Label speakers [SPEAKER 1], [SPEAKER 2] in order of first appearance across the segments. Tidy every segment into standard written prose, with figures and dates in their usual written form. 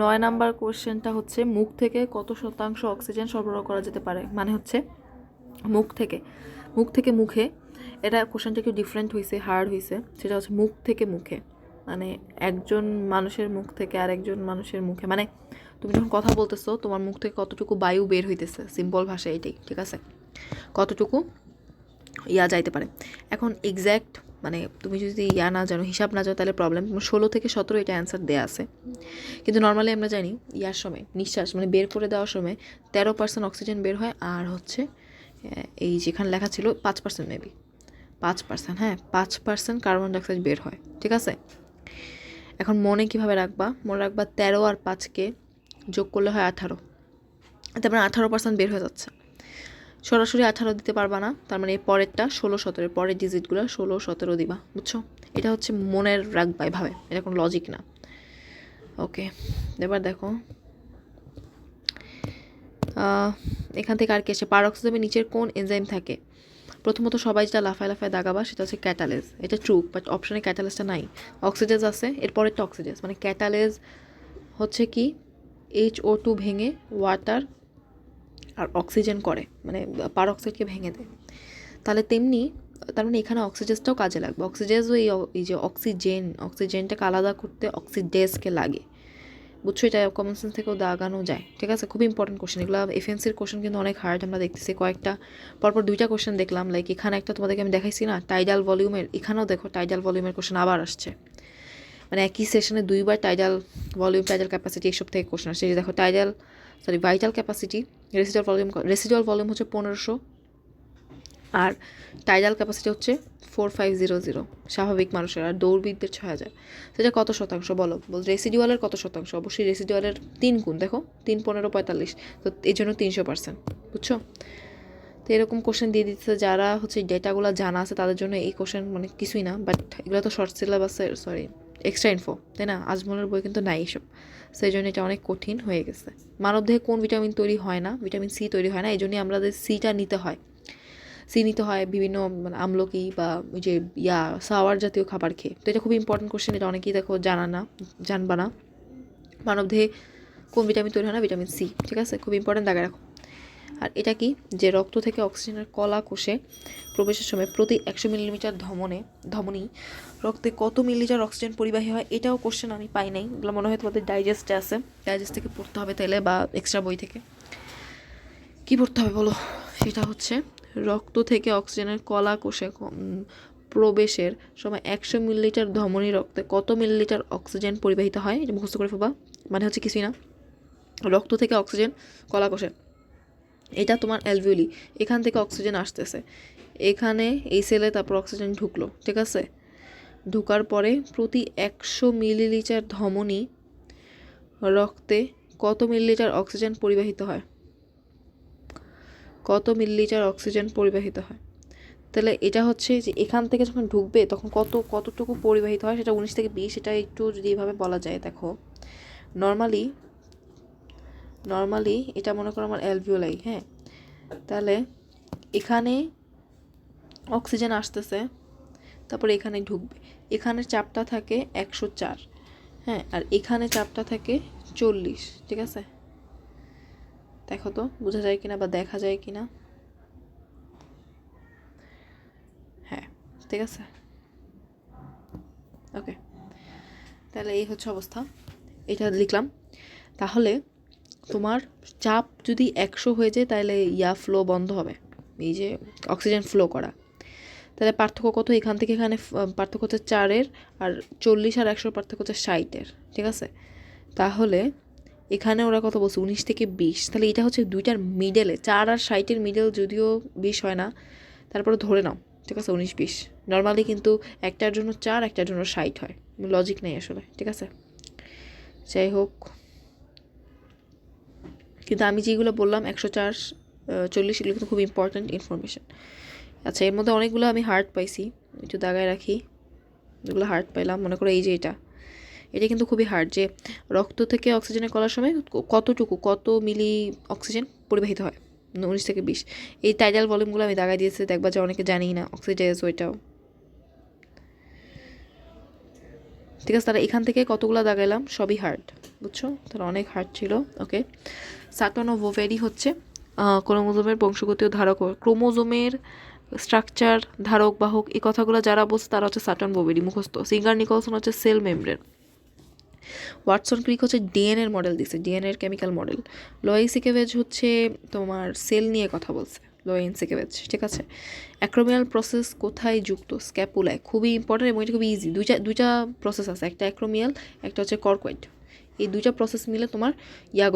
[SPEAKER 1] 9 number কোশ্চেনটা হচ্ছে মুখ থেকে কত শতাংশ অক্সিজেন সরবরাহ করা যেতে পারে, মানে হচ্ছে মুখ থেকে মুখে। এটা কোশ্চেনটা একটু ডিফারেন্ট হয়েছে, হার্ড হয়েছে। সেটা হচ্ছে মুখ থেকে মুখে, মানে একজন মানুষের মুখ থেকে আর একজন মানুষের মুখে, মানে তুমি যখন কথা বলতেছো তোমার মুখ থেকে কতটুকু বায়ু বের হইতেছে, সিম্পল ভাষা এটাই, ঠিক আছে? কতটুকু যাইতে পারে। এখন এক্স্যাক্ট মানে তুমি যদি না জানো, হিসাব না জানো, তাহলে প্রবলেম। 16 থেকে 17 এটা অ্যান্সার দেওয়া আছে, কিন্তু নর্মালি আমরা জানি সময় নিঃশ্বাস মানে বের করে দেওয়ার সময় 13% অক্সিজেন বের হয়, আর হচ্ছে এই যেখানে লেখা ছিল 5% মেবি 5%, হ্যাঁ 5% কার্বন ডাইঅক্সাইড বের হয়, ঠিক আছে? এখন মনে কিভাবে রাখবা? মনে রাখবা 13 আর 5কে যোগ করলে হয় 18, তারপরে 18% বের হয়ে যাচ্ছে। সরাসরি 18 দিতে পারবা না, তার মানে পরেরটা 16-17, পরের ডিজিটগুলো 16-17 দিবা, বুঝছো? এটা হচ্ছে মনের রাখবা এভাবে, এটা কোনো লজিক না। ওকে, এবার দেখো এখান থেকে আর কি আসে। পারঅক্সিজমের নিচের কোন এনজাইম থাকে? প্রথমত সবাই যেটা লাফায় দাগাবা সেটা হচ্ছে ক্যাটালেজ। এটা ট্রু, বাট অপশনে ক্যাটালেজটা নাই। অক্সিজেজ আছে, এরপরেরটা অক্সিজেজ, মানে ক্যাটালেজ হচ্ছে কি HO2 ভেঙে ওয়াটার আর অক্সিজেন করে, মানে পারঅক্সাইডকে ভেঙে দেয়। তাহলে তেমনি তার মানে এখানে অক্সিজেসটাও কাজে লাগবে। অক্সিজেসও এই যে অক্সিজেনটাকে আলাদা করতে অক্সিডেজকে লাগে, বুঝছো? এটা কমন সেন্স থেকেও দাগানো যায়, ঠিক আছে? খুব ইম্পর্টেন্ট কোশ্চেন এগুলো। এফএনসির কোশ্চেন কিন্তু অনেক হার্ড, আমরা দেখতেছি কয়েকটা পরপর 2টা কোশ্চেন দেখলাম। লাইক এখানে একটা তোমাদেরকে আমি দেখাইছি না টাইডাল ভলিউমের, এখানেও দেখো টাইডাল ভলিউমের কোশ্চেন আবার আসছে, মানে একই সেশনে 2বার টাইডাল ভলিউম, টাইডাল ক্যাপাসিটি এইসব থেকে কোশ্চেন আসছে। দেখো ভাইটাল ক্যাপাসিটি, রেসিডুয়াল ভলিউম হচ্ছে 1500, আর টাইডাল ক্যাপাসিটি হচ্ছে 4500 স্বাভাবিক মানুষের, আর দৌড়বিদদের 6000। সেটা কত শতাংশ বলো? রেসিডুয়ালের কত শতাংশ? অবশ্যই রেসিডুয়ালের 3 গুণ, দেখো 3 15 45, তো এই জন্য 300%, বুঝছো? তো এরকম কোশ্চেন দিয়ে দিচ্ছে, যারা হচ্ছে ডেটাগুলো জানা আছে তাদের জন্য এই কোশ্চেন মানে কিছুই না, বাট এগুলো তো শর্ট সিলেবাসের, সরি এক্সট্রা ইনফো, তাই না? আজমলের বই কিন্তু নাই এসব, সেই জন্য এটা অনেক কঠিন হয়ে গেছে। মানবদেহে কোন ভিটামিন তৈরি হয় না? ভিটামিন সি তৈরি হয় না, এই জন্যই আমাদের সিটা নিতে হয়। সি নিতে হয় বিভিন্ন মানে আমলকি বা ওই যে সাওয়ার জাতীয় খাবার খেয়ে। তো এটা খুব ইম্পর্টেন্ট কোশ্চেন, এটা অনেকেই দেখো জানবা না। মানবদেহে কোন ভিটামিন তৈরি হয় না? ভিটামিন সি, ঠিক আছে? খুব ইম্পর্টেন্ট, দাগে রাখো। আর এটা কি যে রক্ত থেকে অক্সিজেনের কলা কোষে প্রবেশের সময় প্রতি 100 মিলিমিটার ধমনী রক্তে কত মিলিলিটার অক্সিজেন পরিবাহী হয়? এটাও কোশ্চেন আমি পাই নাই, এগুলো মনে হয় তোমাদের ডাইজেস্টে আছে, ডাইজেস্ট থেকে পড়তে হবে তাইলে, বা এক্সট্রা বই থেকে। কি পড়তে হবে বলো? সেটা হচ্ছে রক্ত থেকে অক্সিজেনের কলা কোষে প্রবেশের সময় 100 মিলিলিটার ধমনী রক্তে কত মিলিলিটার অক্সিজেন পরিবাহিত হয়, এটা মুখস্থ করে ফেলবা। মানে হচ্ছে কিছুই না, রক্ত থেকে অক্সিজেন কলা কোষে, এটা তোমার অ্যালভিওলি, এখান থেকে অক্সিজেন আসতেছে এখানে এই সেলে, তারপর অক্সিজেন ঢুকলো, ঠিক আছে? ঢুকার পরে প্রতি 100 মিলিলিটার ধমনী রক্তে কত মিলিলিটার অক্সিজেন পরিবাহিত হয়? কত মিলিলিটার অক্সিজেন পরিবাহিত হয়? তাহলে এটা হচ্ছে যে এখান থেকে যখন ঢুকবে তখন কতটুকু পরিবাহিত হয়, সেটা 19 থেকে 20। এটা একটু যদি এভাবে বলা যায়, দেখো নর্মালি এটা মনে করো আমার অ্যালভিওলাই, হ্যাঁ? তাহলে এখানে অক্সিজেন আসতেছে, তারপরে এখানে ঢুকবে, এখানে চাপটা থাকে 104, হ্যাঁ, আর এখানে চাপটা থাকে 40, ঠিক আছে? দেখো তো বোঝা যায় কিনা বা দেখা যায় কিনা? হ্যাঁ, ঠিক আছে, ওকে। তাহলে এই হচ্ছে অবস্থা, এটা লিখলাম। তাহলে তোমার চাপ যদি 100 হয়ে যায় তাহলে ফ্লো বন্ধ হবে, এই যে অক্সিজেন ফ্লো করা। তাহলে পার্থক্য কত? এখান থেকে এখানে পার্থক্য হচ্ছে 4-এর, আর 40 আর 100 পার্থক্য হচ্ছে 60-এর, ঠিক আছে? তাহলে এখানে ওরা কত বলছে? 19 থেকে 20। তাহলে এটা হচ্ছে দুইটার মিডেলে, 4 আর 60-এর মিডেল, যদিও 20 হয় না, তারপরে ধরে নাও, ঠিক আছে? 19-20 নর্মালি, কিন্তু একটার জন্য 4, একটার জন্য 60 হয়, লজিক নেই আসলে, ঠিক আছে? যাই হোক, কিন্তু আমি যেগুলো বললাম 104, 40, এগুলো কিন্তু খুব ইম্পর্ট্যান্ট ইনফরমেশান। আচ্ছা, এর মধ্যে অনেকগুলো আমি হার্ট পাইছি, একটু দাগায় রাখি যেগুলো হার্ট পাইলাম। মনে করো এই যে এটা কিন্তু খুবই হার্ড, যে রক্ত থেকে অক্সিজেনের কলার সময় কত মিলি অক্সিজেন পরিবাহিত হয়? 19 থেকে 20। এই টাইডাল ভলিউমগুলো আমি দাগায় দিয়েছি, দেখবা যে অনেকে জানি না অক্সিডাইজ ওইটাও। ঠিক আছে, তাহলে এখান থেকে কতগুলো দাগাইলাম সবই হার্ট, বুঝছো, তাহলে অনেক হার্ট ছিল। ওকে, সাটন অফ ওভেরি হচ্ছে ক্রোমোজোমের বংশগতীয় ধারক, ক্রোমোজোমের স্ট্রাকচার, ধারক বাহক, এই কথাগুলো যারা বলছে তারা হচ্ছে সাটন ওভেরি মুখস্থ। সিঙ্গার নিকলসন হচ্ছে সেল মেমব্রেন। ওয়াটসন ক্রিক হচ্ছে ডিএনএর মডেল দিছে, ডিএনএর কেমিক্যাল মডেল। লোয়েই সিকেভেজ হচ্ছে তোমার সেল নিয়ে কথা বলছে, লোয়েন সিকেভেজ, ঠিক আছে। অ্যাক্রোমিয়াল প্রসেস কোথায় যুক্ত? স্ক্যাপুলায়, খুবই ইম্পর্টেন্ট এবং এটা খুবই ইজি। দুইটা প্রসেস আছে, একটা অ্যাক্রোমিয়াল, একটা হচ্ছে কর্কয়েড। এই দুইটা প্রসেস মিলে তোমার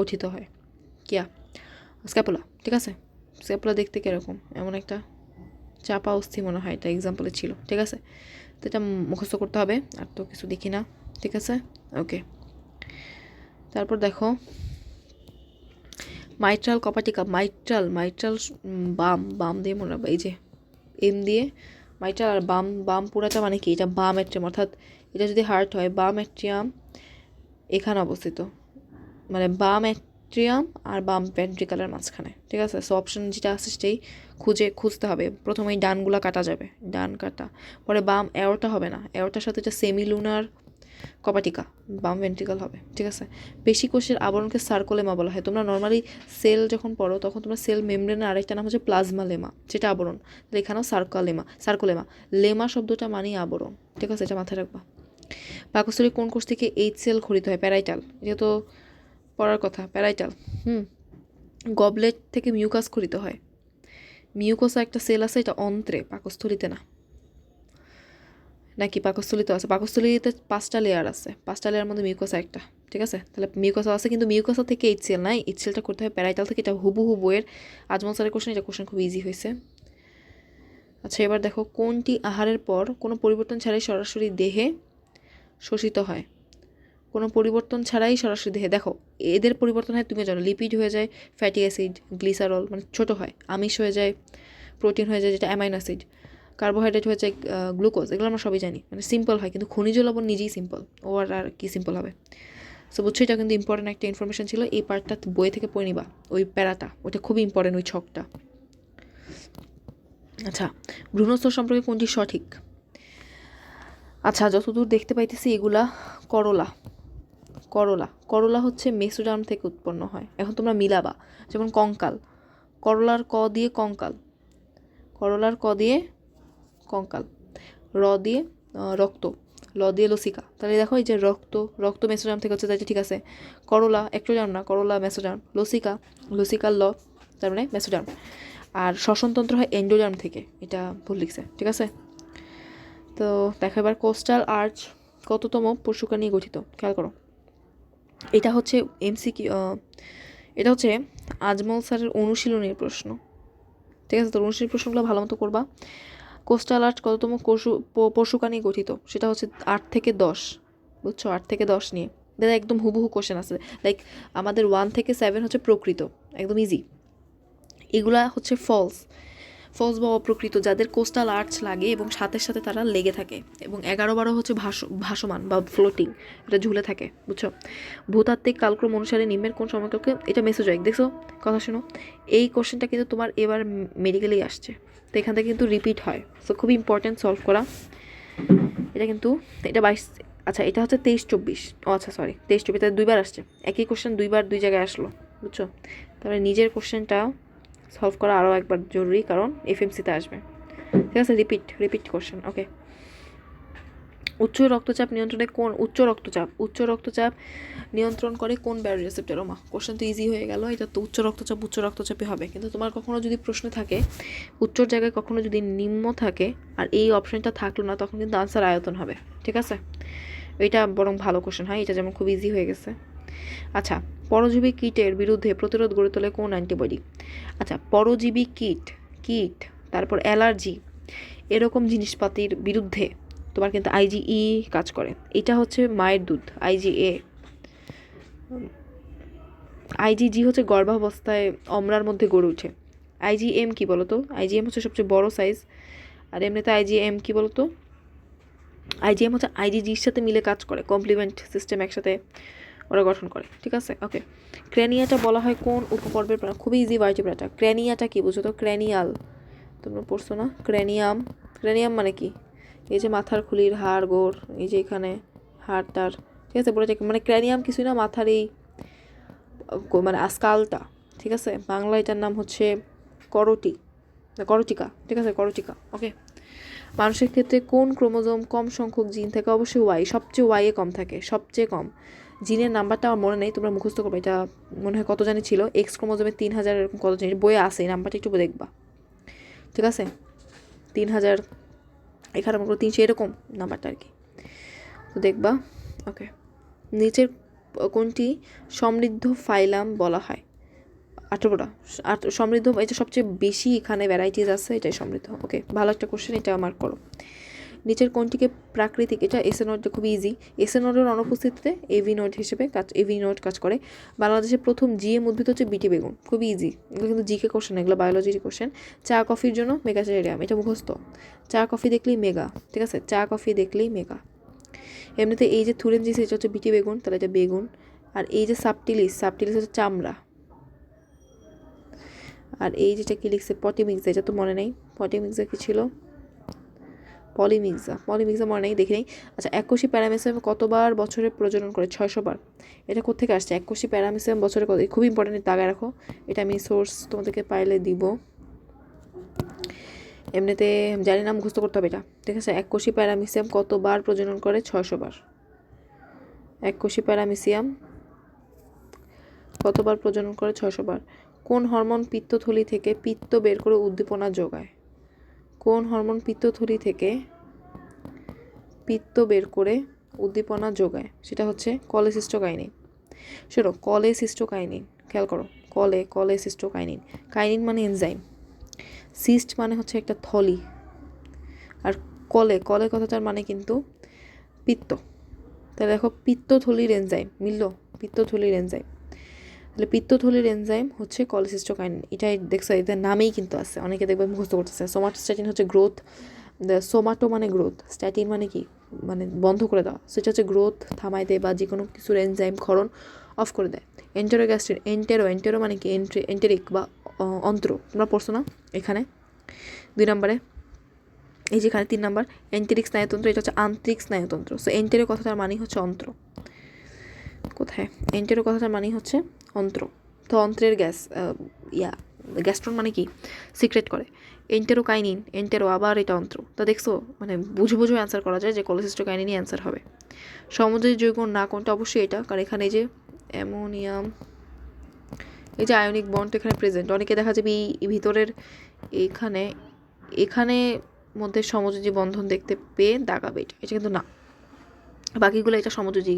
[SPEAKER 1] গঠিত হয়, কিয়া স্ক্যাপুলা, ঠিক আছে। স্ক্যাপুলা দেখতে কীরকম, এমন একটা চাপা অস্থি মনে হয়, এটা এক্সাম্পলে ছিল, ঠিক আছে। তো এটা মুখস্থ করতে হবে, আর তো কিছু দেখি না, ঠিক আছে। ওকে, তারপর দেখো মাইট্রাল কপাটিকা, মাইট্রাল বাম দিয়ে মনে রাখবে, এই যে এম দিয়ে মাইট্রাল, আর বাম পুরাটা মানে কি, এটা বাম অ্যাট্রিয়াম, অর্থাৎ এটা যদি হার্ট হয় বাম অ্যাট্রিয়াম এখানে অবস্থিত, মানে বাম অ্যাট্রিয়াম আর বাম ভেন্ট্রিকালের মাঝখানে, ঠিক আছে। সো অপশন যেটা আছে সেটাই খুঁজতে হবে। প্রথমে এই ডানগুলা কাটা যাবে, ডান কাটা, পরে বাম অ্যাওরটা হবে না, অ্যাওরটার সাথে এটা সেমিলুনার কপাটিকা, বাম ভেন্ট্রিকাল হবে, ঠিক আছে। পেশি কোষের আবরণকে সার্কোলেমা বলা হয়। তোমরা নর্মালি সেল যখন পড়ো তখন তোমরা সেল মেমব্রেনের আরেকটা নাম হচ্ছে প্লাজমা লেমা, যেটা আবরণ। তাহলে এখানেও সার্কোলেমা, লেমা শব্দটা মানেই আবরণ, ঠিক আছে, এটা মাথায় রাখবা। পাকস্থলী কোন কোষ থেকে সেল খরিত হয়? প্যারাইটাল, এটা তো পড়ার কথা, প্যারাইটাল। গবলেট থেকে মিউকাস খরিত হয়। মিউকোসা একটা সেল আছে, এটা অন্ত্রে, পাকস্থলীতে না। নাকি পাকস্থলীতে আছে? পাকস্থলীতে 5টা লেয়ার আছে, 5টা লেয়ার মধ্যে মিউকোসা একটা, ঠিক আছে। তাহলে মিউকোসা আছে, কিন্তু মিউকোসা থেকে সেল নাই, সেলটা করতে হয় প্যারাইটাল থেকে। এটা হুবহু বইয়ের আজমল স্যারের কোশ্চেন, এটা কোশ্চেন খুব ইজি হয়েছে। আচ্ছা, এবার দেখো কোনটি আহারের পর কোনো পরিবর্তন ছাড়াই সরাসরি দেহে শোষিত হয়? কোনো পরিবর্তন ছাড়াই সরাসরি দেহে, দেখো এদের পরিবর্তন হয় তুমি জানো, লিপিড হয়ে যায় ফ্যাটি অ্যাসিড, গ্লিসারল মানে ছোটো হয়, আমিষ হয়ে যায় প্রোটিন হয়ে যায় যেটা অ্যামাইনো অ্যাসিড, কার্বোহাইড্রেট হয়ে যায় গ্লুকোজ, এগুলো আমরা সবই জানি, মানে সিম্পল হয়। কিন্তু খনিজ লবণ নিজেই সিম্পল, ও আর কি সিম্পল হবে। সো বুঝছো, এটা কিন্তু ইম্পর্টেন্ট একটা ইনফরমেশন ছিল, এই পার্টটা বই থেকে পড়ে নিবা, ওই প্যারাটা ওটা খুবই ইম্পর্টেন্ট, ওই ছকটা। আচ্ছা, ভ্রূণস্তর সম্পর্কে কোনটি সঠিক? আচ্ছা, যতদূর দেখতে পাইতেছি এগুলা করলা হচ্ছে মেসোডার্ম থেকে উৎপন্ন হয়। এখন তোমরা মিলাবা, যেমন কঙ্কাল, করলার ক দিয়ে কঙ্কাল, করলার ক দিয়ে কঙ্কাল, র দিয়ে রক্ত, ল দিয়ে লসিকা। তাহলে দেখো এই যে রক্ত মেসোডার্ম থেকে হচ্ছে, তাই ঠিক আছে। করলা একটোডার্ম না, করলা মেসোডার্ম, লসিকার ল, তার মানে মেসোডার্ম। আর শ্বসনতন্ত্র হয় এন্ডোডার্ম থেকে, এটা ভুল লিখছে, ঠিক আছে। তো দেখো এবার কোস্টাল আর্চ কততম পশুকা নিয়ে গঠিত? খেয়াল করো, এটা হচ্ছে এমসিকিউ, এটা হচ্ছে আজমল স্যারের অনুশীলনের প্রশ্ন, ঠিক আছে। তো অনুশীলনী প্রশ্নগুলো ভালো মতো করবা। কোস্টাল আর্চ কততম পশুকা নিয়ে গঠিত? সেটা হচ্ছে 8 থেকে 10, বুঝছো, 8 থেকে 10 নিয়ে। দাদা একদম হুবহু কোশ্চেন আছে, লাইক আমাদের 1 থেকে 7 হচ্ছে প্রকৃত, একদম ইজি। এগুলা হচ্ছে ফলস বা অপ্রকৃত, যাদের কোস্টাল আর্চ লাগে এবং সাথে সাথে তারা লেগে থাকে, এবং 11-12 হচ্ছে ভাসমান বা ফ্লোটিং, এটা ঝুলে থাকে, বুঝছো। ভূতাত্ত্বিক কালক্রম অনুসারে নিম্নের কোন সময়কালকে, এটা মেসোজয়েক, দেখছো, কথা শোনো, এই কোশ্চেনটা কিন্তু তোমার এবার মেডিকেলেই আসছে, তো এখান থেকে কিন্তু রিপিট হয়, সো খুবই ইম্পর্টেন্ট সলভ করা এটা কিন্তু। এটা 22, আচ্ছা এটা হচ্ছে 23-24, ও আচ্ছা সরি 23-24, তাহলে 2বার আসছে, একই কোশ্চেন 2বার 2 জায়গায় আসলো, বুঝছো। তারপরে নিজের কোশ্চেনটা সলভ করা আরও একবার জরুরি, কারণ এফএমসিতে আসবে, ঠিক আছে। Repeat question. ওকে, উচ্চ রক্তচাপ নিয়ন্ত্রণ করে কোন ব্যারো রিসেপ্টর? ওমা, কোশ্চেন তো ইজি হয়ে গেল, এটা তো উচ্চ রক্তচাপই হবে। কিন্তু তোমার কখনো যদি প্রশ্ন থাকে উচ্চর জায়গায় কখনো যদি নিম্ন থাকে আর এই অপশনটা থাকলো না, তখন কিন্তু আনসার আয়তন হবে, ঠিক আছে। এটা বরং ভালো কোশ্চেন, হয় এটা যেমন খুব ইজি হয়ে গেছে। আচ্ছা, পরজীবী কীটের বিরুদ্ধে প্রতিরোধ গড়ে তোলে কোন অ্যান্টিবডি? আচ্ছা, পরজীবী কীট তারপর অ্যালার্জি, এরকম জিনিসপাতির বিরুদ্ধে তোমার কিন্তু আইজিই কাজ করে। এটা হচ্ছে মায়ের দুধ, আইজিজি হচ্ছে গর্ভাবস্থায় অমরার মধ্যে গড়ে ওঠে। আইজিএম কি বলতো? আইজিএম হচ্ছে সবচেয়ে বড় সাইজ, আর এমনিতে আইজিএম কি বলতো? আইজিএম হচ্ছে আইজিজির সাথে মিলে কাজ করে, কমপ্লিমেন্ট সিস্টেম একসাথে ওরা গঠন করে, ঠিক আছে। ওকে, ক্র্যানিয়াটা বলা হয় কোন উপপর্বের প্রাণ? খুবই ইজি ভার্টিব্রাটা। ক্র্যানিয়াটা কি বুঝো তো? ক্র্যানিয়াল, তোমরা পড়ছো না? ক্র্যানিয়াম মানে কি? এই যে মাথার খুলির হাড় গোড়, এই যে এখানে হাড়টার, ঠিক আছে, পুরোটা মানে ক্র্যানিয়াম কিছুই না, মাথার এই মানে স্কালটা, ঠিক আছে, বাংলা এটার নাম হচ্ছে করটিকা, ঠিক আছে, করটিকা। ওকে, মানুষের ক্ষেত্রে কোন ক্রোমোজোম কম সংখ্যক জিন থাকে? অবশ্যই ওয়াই, সবচেয়ে ওয়াইয়ে কম থাকে, সবচেয়ে কম। জিনের নাম্বারটা আমার মনে নেই, তোমরা মুখস্থ করবে, এটা মনে হয় কত জানি ছিল, এক্স ক্রোমোজোমে 3000 এরকম কত জানি বইয়ে আছে, এই নাম্বারটা একটু দেখবা, ঠিক আছে, 3000, এখানে মনে করো 300 এরকম নাম্বারটা আর কি, তো দেখবা। ওকে, নিচের কোনটি সমৃদ্ধ ফাইলাম বলা হয়? 18টা সমৃদ্ধ, এটা সবচেয়ে বেশি এখানে ভ্যারাইটিস আছে, এটাই সমৃদ্ধ। ওকে, ভালো একটা কোশ্চেন, এটা মার্ক করো। নিচের কোনটিকে প্রাকৃতিক, এটা এসএ নোটটা খুব ইজি, এসএ নোটের অনুপস্থিতিতে এভি নোট হিসেবে এভি নোট কাজ করে। বাংলাদেশের প্রথম জিএম উদ্ভিদ হচ্ছে বিটি বেগুন, খুবই ইজি, এগুলো কিন্তু জিকে কোশ্চেন, এগুলো বায়োলজির কোশ্চেন। চা কফির জন্য মেগাটেরিয়াম, এটা মুখস্থ, চা কফি দেখলেই মেগা, ঠিক আছে, চা কফি দেখলেই মেগা। এমনিতে এই যে থুরেনজিস, এটা হচ্ছে বিটি বেগুন, তাহলে এটা বেগুন। আর এই যে সাবটিলিস হচ্ছে চামড়া। আর এই যেটা কি লিখছে পটিমিক্সা, এটা তো মনে নেই, পটিমিক্সা কি ছিল, পলিমিক্সা মনে নেই, দেখি নেই। আচ্ছা, এককোষী প্যারামিসিয়াম কতবার বছরে প্রজনন করে? 600 বার। এটা কোথেকে আসছে? এককোষী প্যারামিসিয়াম বছরে কত, খুব ইম্পর্টেন্ট, দাগায় রাখো, এটা আমি সোর্স তোমাদেরকে পাইলে দিব, এমনিতে জানি না, মুখস্থ করতে হবে এটা, ঠিক আছে। এককোষী প্যারামিসিয়াম কতবার প্রজনন করে? 600 বার। এককোষী প্যারামিসিয়াম কতবার প্রজনন করে? 600 বার। কোন হরমোন পিত্তথলি থেকে পিত্ত বের করে উদ্দীপনা যোগায়? কোন হরমোন পিত্তথলি থেকে পিত্ত বের করে উদ্দীপনা যোগায়? সেটা হচ্ছে কলেসিস্টোকাইনিন। শোনো, কলেসিস্টোকাইনিন, খেয়াল করো, কলেসিস্টোকাইনিন, কাইনিন মানে এনজাইম, সিস্ট মানে হচ্ছে একটা থলি, আর কলে কথাটার মানে কিন্তু পিত্ত, তাহলে দেখো পিত্তথলির এনজাইম মিলল, পিত্তথলির এনজাইম, তাহলে পিত্তথলির এনজাইম হচ্ছে কলেসিস্টোকাইনিন, এটাই দেখছো, এদের নামেই কিন্তু আছে, অনেকে দেখবে মুখস্থ করতেছে। সোমাটোস্ট্যাটিন হচ্ছে গ্রোথ, সোমাটো মানে গ্রোথ, স্ট্যাটিন মানে কি, মানে বন্ধ করে দেওয়া, সেটা হচ্ছে গ্রোথ থামায় দেয় বা যে কোনো কিছুর এনজাইম ক্ষরণ অফ করে দেয়। এন্টেরোগ্যাস্ট্রিন, এন্টেরো মানে কি, এন্টেরিক বা অন্ত্র, তোমরা পড়ছো না এখানে 2 নম্বরে, এই যেখানে 3 নম্বর, এন্টেরিক স্নায়ুতন্ত্র, এটা হচ্ছে আন্তরিক স্নায়ুতন্ত্র। সো এন্টেরো কথাটার মানে হচ্ছে অন্ত্র, কোথায়, এন্টেরো কথাটার মানে হচ্ছে অন্ত্র, তো অন্ত্রের গ্যাস্ট্রন মানে কি, সিক্রেট করে। এন্টেরোকাইনিন, এন্টেরো আবার এটা অন্ত্র, তা দেখছো, মানে বুঝে অ্যান্সার করা যায় যে কলেসিস্টোকাইনিনই অ্যান্সার হবে। সমুদ্রের যৌগ না কোনটা? অবশ্যই এটা, কারণ এখানে এই যে অ্যামোনিয়াম, এই যে আয়নিক বন্ড এখানে প্রেজেন্ট, অনেকে দেখা যাবে এই ভিতরের এখানে মধ্যে সমযোজী বন্ধন দেখতে পেয়ে দাগাবে, এটা কিন্তু না, বাকিগুলো এটা সমযোজী,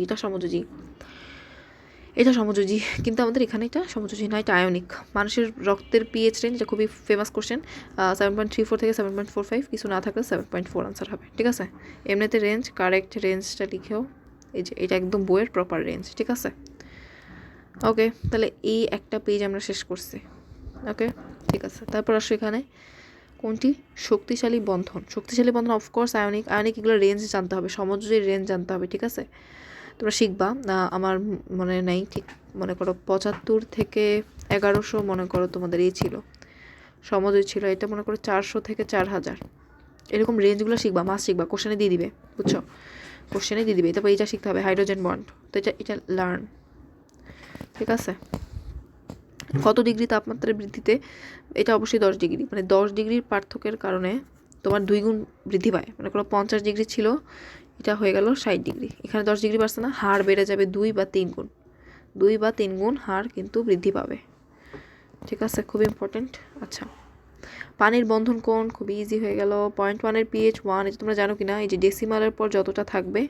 [SPEAKER 1] এটা সমযোজী, কিন্তু আমাদের এখানে এটা সমযোজী না, এটা আয়নিক। মানুষের রক্তের পিএইচ রেঞ্জ, এটা খুবই ফেমাস কোশ্চেন, 7.34 থেকে 7.45, কিছু না থাকলে 7.4 আনসার হবে, ঠিক আছে। এমনিতে রেঞ্জ, কারেক্ট রেঞ্জটা লিখেও, এই যে এটা একদম বইয়ের প্রপার রেঞ্জ, ঠিক আছে। ওকে, তাহলে এই একটা পেজ আমরা শেষ করছি। ওকে, ঠিক আছে, তারপর আসো এখানে কোনটি শক্তিশালী বন্ধন? অফকোর্স আয়নিক, এগুলো রেঞ্জ জানতে হবে, সমযোজীর রেঞ্জ জানতে হবে, ঠিক আছে, তোমরা শিখবা। আমার মনে নেই ঠিক, মনে করো 75 থেকে 1100 মনে করো তোমাদের এই ছিল, সমযোজী ছিল, এটা মনে করো 400 থেকে 4000, এরকম রেঞ্জগুলো শিখবা, মাস শিখবা, কোশ্চেনে দিয়ে দিবে, বুঝছো, কোশ্চেনে দিয়ে দিবে। তারপর এটা শিখতে হবে, হাইড্রোজেন বন্ড, তো এটা লার্ন, ঠিক আছে। কত ডিগ্রি তাপমাত্রার বৃদ্ধিতে? এটা অবশ্যই 10 ডিগ্রি, মানে 10 ডিগ্রির পার্থক্যের কারণে তোমার 2 গুণ বৃদ্ধি পায়, মানে কোনো 50 ডিগ্রি ছিল, এটা হয়ে গেল 60 ডিগ্রি, এখানে 10 ডিগ্রি বাড়ছে না, হার বেড়ে যাবে 2 বা 3 গুণ, 2 বা 3 গুণ হার কিন্তু বৃদ্ধি পাবে, ঠিক আছে, খুব ইম্পর্টেন্ট। আচ্ছা, পানির বন্ধন কোণ? খুবই ইজি হয়ে গেল, 0.1-এর pH 1, এটা তোমরা জানো কি না, এই যে ডেসিমালের পর যতটা থাকবে,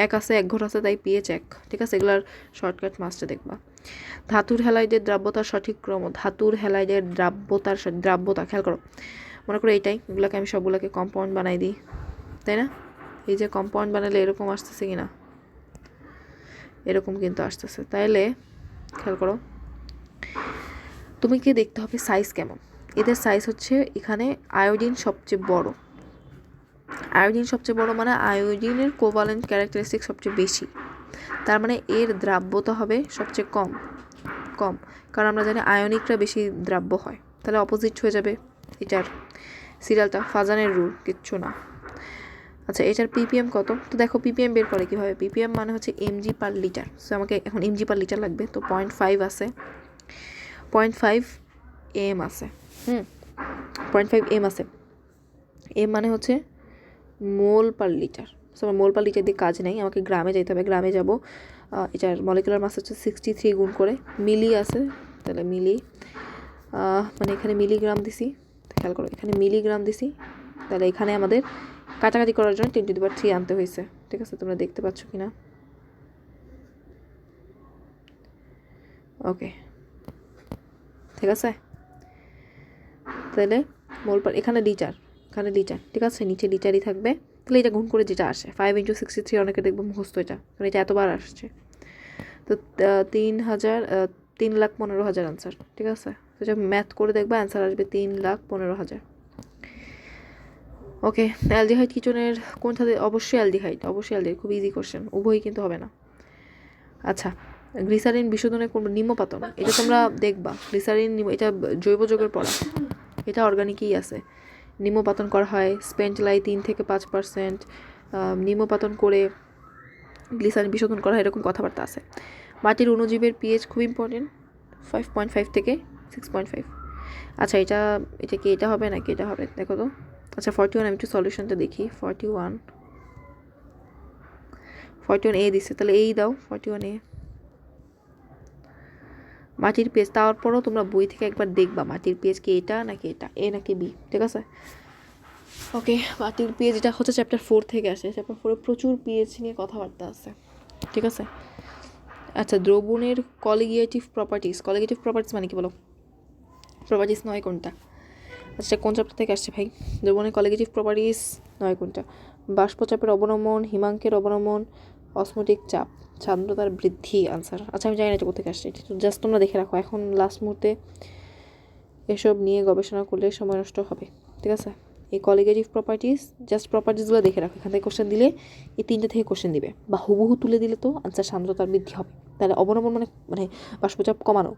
[SPEAKER 1] 1 আছে, 1 ঘর আছে, তাই pH 1, ঠিক আছে, এগুলার শর্টকাট মাস্টে দেখবা। ধাতুর হ্যালাইডের দ্রাব্যতার সঠিক ক্রম, ধাতুর হ্যালাইডের দ্রাব্যতা খেয়াল করো, মনে করো এইটাই, এগুলোকে আমি সবগুলোকে কম্পাউন্ড বানাই দিই, তাই না, এই যে কম্পাউন্ড বানালে এরকম আসতেছে কি না, এরকম কিন্তু আসতেছে, তাইলে খেয়াল করো, তুমি কি দেখতে হবে সাইজ কেমন, এদের সাইজ হচ্ছে এখানে আয়োডিন সবচেয়ে বড়, মানে আয়োডিনের কোভালেন্ট ক্যারেক্টারিস্টিক সবচেয়ে বেশি, তার মানে এর দ্রাব্যতা হবে সবচেয়ে কম, কারণ আমরা জানি আয়নিকরা বেশি দ্রাব্য হয়, তাহলে অপোজিট হয়ে যাবে এটার সিরিয়ালটা, ফাজানের রুল, কিচ্ছু না। আচ্ছা এটার পিপিএম কত? তো দেখো পিপিএম বের করে কীভাবে, পিপিএম মানে হচ্ছে এমজি পার লিটার। সো আমাকে এখন এমজি পার লিটার লাগবে, তো 0.5 আছে, 0.5 এম আছে, 0.5 এম আছে। এম মানে হচ্ছে মোল পার লিটার। সো আমার মোল পার লিটার দিয়ে কাজ নেই, আমাকে গ্রামে যেতে হবে। গ্রামে যাব, এটার মলিকুলার মাস হচ্ছে 63 গুণ করে মিলি আছে, তাহলে মিলি মানে এখানে মিলিগ্রাম দিছি, খেয়াল করো এখানে মিলিগ্রাম দিছি, তাহলে এখানে আমাদের কাটাকাটি করার জন্য 10⁻³ আনতে হয়েছে। ঠিক আছে, তোমরা দেখতে পাচ্ছ কি না? ওকে, ঠিক আছে। তাহলে মোল পার এখানে লিটার, এখানে লিটার, ঠিক আছে, নিচে লিটারই থাকবে। তাহলে এটা গুণ করে যেটা আসে 5 × 63, অনেকে দেখবো মুখস্থ এটা, কারণ এটা এতবার আসছে। তো 3,15,000 আনসার। ঠিক আছে, তো এটা ম্যাথ করে দেখবা অ্যান্সার আসবে 3,15,000। ওকে, অ্যালডিহাইড কিচনের কোনটাতে? অবশ্যই অ্যালডিহাইড, অবশ্যই অ্যালডিহাইড, খুব ইজি কোশ্চেন, উভয়ই কিন্তু হবে না। আচ্ছা, গ্লিসারিন বিশোধনে কোন নিম্নপাতন, এটা তোমরা দেখবা। গ্লিসারিন এটা জৈব যৌগের পড়া, এটা অর্গানিকই আছে। নিম্নপাতন করা হয়, স্পেন্টলাই 3 থেকে 5% নিম্নপাতন করে গ্লিসারিন বিশোধন করা হয়, এরকম কথাবার্তা আছে। মাটির অণুজীবের পিএইচ খুব ইম্পর্টেন্ট, 5.5 থেকে 6.5। আচ্ছা এটা কি এটা হবে নাকি এটা হবে দেখো তো। আচ্ছা 41, আমি একটু সলিউশনটা দেখি। 41 এ দিচ্ছে, তাহলে এই দাও 41 এ। মাটির পিএইচ, তারপরও তোমরা বই থেকে একবার দেখবা মাটির পিএইচ কি এটা নাকি এটা, এ নাকি বি। ঠিক আছে, ওকে। মাটির পিএইচ এটা হচ্ছে চ্যাপ্টার 4 থেকে আসে, চ্যাপ্টার 4 প্রচুর পিএইচ নিয়ে কথাবার্তা আছে। ঠিক আছে, আচ্ছা দ্রবণের কলিগেটিভ প্রপার্টিস, কলিগেটিভ প্রপার্টিস মানে কি বলো? প্রপার্টিস নয় কোনটা? আচ্ছা কোন চ্যাপ্টার থেকে আসছে ভাই? দ্রবণের কলিগেটিভ প্রপার্টিস নয় কোনটা? বাষ্পচাপের অবনমন, হিমাঙ্কের অবনমন, অসমোটিক চাপ, সান্দ্রতার বৃদ্ধি। আনসার আচ্ছা আমি জানি না এটা কোথেকে আসছে, এটা জাস্ট তোমরা দেখে রাখো, এখন লাস্ট মুহূর্তে এসব নিয়ে গবেষণা করলে সময় নষ্ট হবে। ঠিক আছে, এই কলিগেটিভ প্রপার্টিস জাস্ট প্রপার্টিসগুলো দেখে রাখো, এখান থেকে কোশ্চেন দিলে এই 3টে থেকে কোশ্চেন দিবে, বা হুবহু তুলে দিলে তো আনসার সান্দ্রতার বৃদ্ধি হবে। তাহলে অবনমন মানে বাষ্পচাপ কমানো,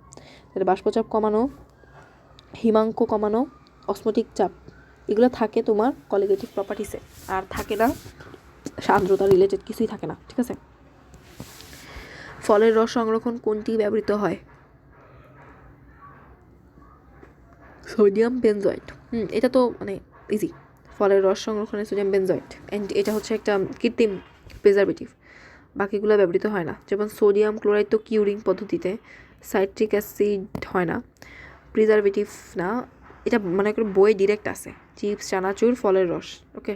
[SPEAKER 1] তাহলে বাষ্পচাপ কমানো, হিমাঙ্ক কমানো, অসমোটিক চাপ, এগুলো থাকে তোমার কলিগেটিভ প্রপার্টিসে, আর থাকে না সান্দ্রতা রিলেটেড কিছুই থাকে না। ঠিক আছে, ফলের রস সংরক্ষণ কোনটি ব্যবহৃত হয়? Sodium benzoate. এটা তো মানে ইজি, ফলের রস সংরক্ষণে সোডিয়াম বেনজয়েট, অ্যান্ড এটা হচ্ছে একটা কৃত্রিম প্রিজারভেটিভ, বাকিগুলো ব্যবহৃত হয় না। যেমন সোডিয়াম ক্লোরাইড তো কিউরিং পদ্ধতিতে, সাইট্রিক অ্যাসিড হয় না, প্রিজারভেটিভ না, এটা মানে একটা বই ডিরেক্ট আছে, চিপস, চানাচুর, ফলের রস। ওকে,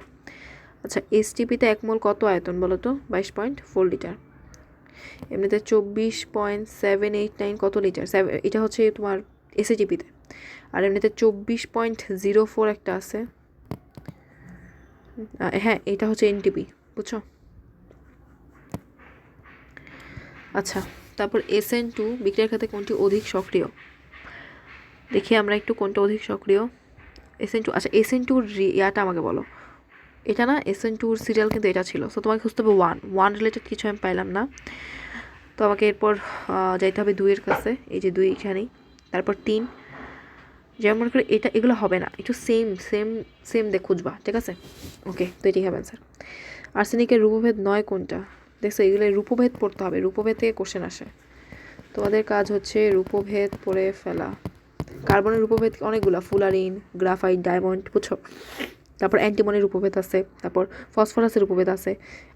[SPEAKER 1] আচ্ছা এসটিপিতে 1 মোল কত আয়তন বলো তো? 22.4 লিটার। এমনিতে 24.789 কত লিটার? এটা হচ্ছে তোমার এসএটিপিতে, আর এমনিতে 24.04 একটা আছে, হ্যাঁ এটা হচ্ছে এনটিপি, বুঝছো? আচ্ছা তারপর SN2 বিক্রিয়ার ক্ষেত্রে কোনটি অধিক সক্রিয়? দেখি আমরা একটু কোনটা অধিক সক্রিয়। SN2, আচ্ছা SN2 ইয়াটা আমাকে বলো। এটা না SN2 সিরিয়াল কিন্তু এটা ছিল, সো তোমাকে খুঁজতে হবে ওয়ান রিলেটেড কিছু আমি পাইলাম না, তো আমাকে এরপর যাইতে হবে 2 এর কাছে, এই যে 2 এখানেই, তারপর 3, যেমন করে এটা, এগুলো হবে না, একটু সেম সেম সেম দিয়ে খুঁজবা। ঠিক আছে, ওকে, তো এটাই হবে অ্যান্সার। আর্সেনিকের রূপভেদ 9 কোনটা? দেখছো এগুলো রূপভেদ পড়তে হবে, রূপভেদ থেকে কোশ্চেন আসে, তোমাদের কাজ হচ্ছে রূপভেদ পড়ে ফেলা। কার্বনের রূপভেদ অনেকগুলো, ফুলারিন, গ্রাফাইট, ডায়মন্ড, বুঝছো? তারপর অ্যান্টিমনির রূপভেদ আছে, তারপর ফসফরাসের রূপভেদ আছে,